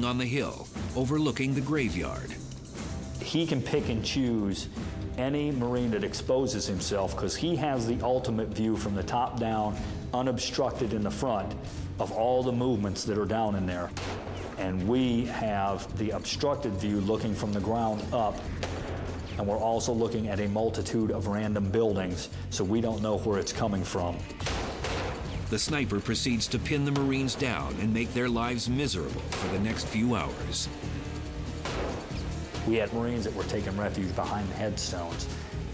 on the hill, overlooking the graveyard. He can pick and choose any Marine that exposes himself because he has the ultimate view from the top down, unobstructed in the front, of all the movements that are down in there. And we have the obstructed view looking from the ground up, and we're also looking at a multitude of random buildings, so we don't know where it's coming from. The sniper proceeds to pin the Marines down and make their lives miserable for the next few hours. We had Marines that were taking refuge behind the headstones,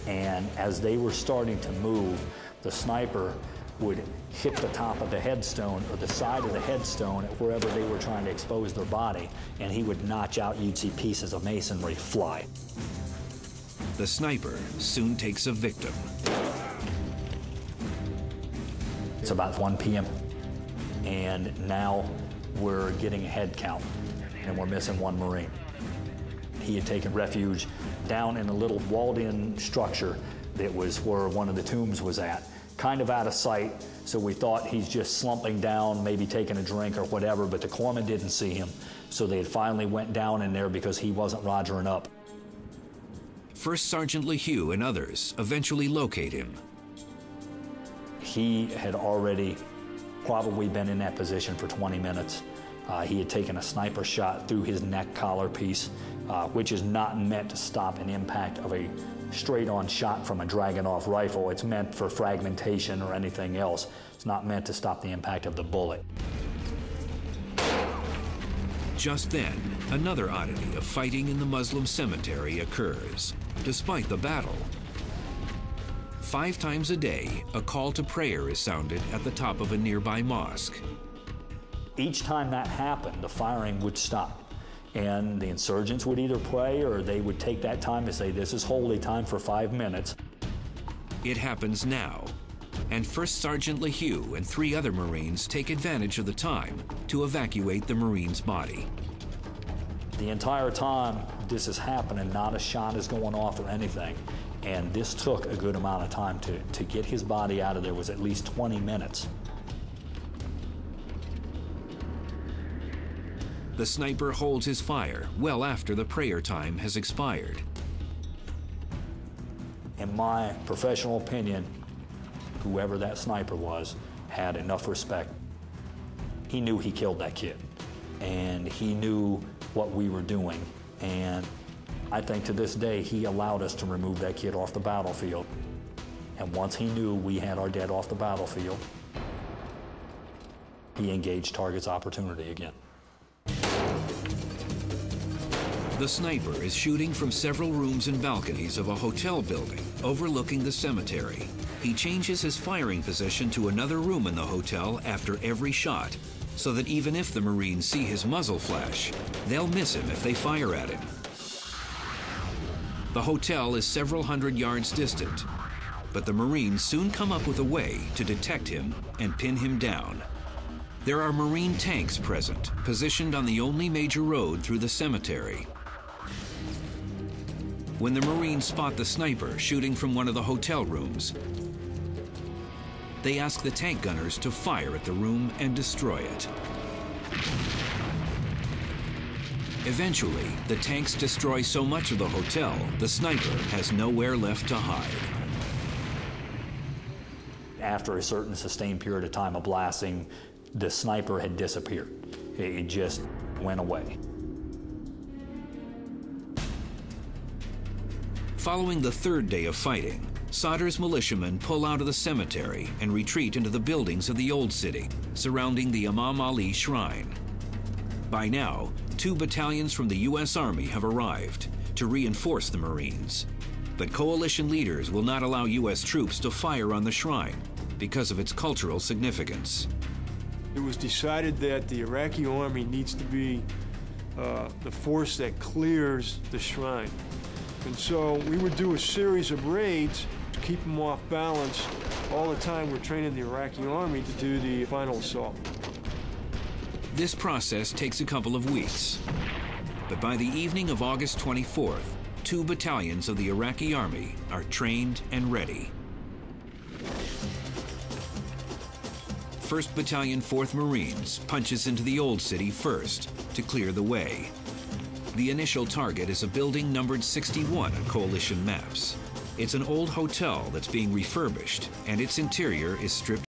and as they were starting to move, the sniper would hit the top of the headstone or the side of the headstone at wherever they were trying to expose their body, and he would notch out. You'd see pieces of masonry fly. The sniper soon takes a victim. It's about 1 p.m. and now we're getting a head count, and we're missing one Marine. He had taken refuge down in a little walled-in structure that was where one of the tombs was at, kind of out of sight, so we thought he's just slumping down, maybe taking a drink or whatever, but the corpsman didn't see him, so they finally went down in there because he wasn't rogering up. First Sergeant LeHue and others eventually locate him. He had already probably been in that position for 20 minutes. He had taken a sniper shot through his neck collar piece, which is not meant to stop an impact of a straight-on shot from a Dragunov rifle. It's meant for fragmentation or anything else. It's not meant to stop the impact of the bullet. Just then, another oddity of fighting in the Muslim cemetery occurs. Despite the battle, 5 times a day, a call to prayer is sounded at the top of a nearby mosque. Each time that happened, the firing would stop. And the insurgents would either pray or they would take that time to say, this is holy time for 5 minutes. It happens now, and First Sergeant LeHue and 3 other Marines take advantage of the time to evacuate the Marine's body. The entire time this is happening, not a shot is going off or anything. And this took a good amount of time to get his body out of there. It was at least 20 minutes. The sniper holds his fire well after the prayer time has expired. In my professional opinion, whoever that sniper was had enough respect. He knew he killed that kid, and he knew what we were doing. And I think to this day, he allowed us to remove that kid off the battlefield. And once he knew we had our dead off the battlefield, he engaged target's opportunity again. The sniper is shooting from several rooms and balconies of a hotel building overlooking the cemetery. He changes his firing position to another room in the hotel after every shot, so that even if the Marines see his muzzle flash, they'll miss him if they fire at him. The hotel is several hundred yards distant, but the Marines soon come up with a way to detect him and pin him down. There are Marine tanks present, positioned on the only major road through the cemetery. When the Marines spot the sniper shooting from one of the hotel rooms, they ask the tank gunners to fire at the room and destroy it. Eventually, the tanks destroy so much of the hotel, the sniper has nowhere left to hide. After a certain sustained period of time of blasting, the sniper had disappeared. It just went away. Following the 3rd day of fighting, Sadr's militiamen pull out of the cemetery and retreat into the buildings of the old city, surrounding the Imam Ali Shrine. By now, 2 battalions from the U.S. Army have arrived to reinforce the Marines. But coalition leaders will not allow U.S. troops to fire on the shrine because of its cultural significance. It was decided that the Iraqi army needs to be the force that clears the shrine. And so we would do a series of raids to keep them off balance. All the time we're training the Iraqi army to do the final assault. This process takes a couple of weeks. But by the evening of August 24th, 2 battalions of the Iraqi army are trained and ready. 1st Battalion, 4th Marines punches into the Old City first to clear the way. The initial target is a building numbered 61 on Coalition maps. It's an old hotel that's being refurbished, and its interior is stripped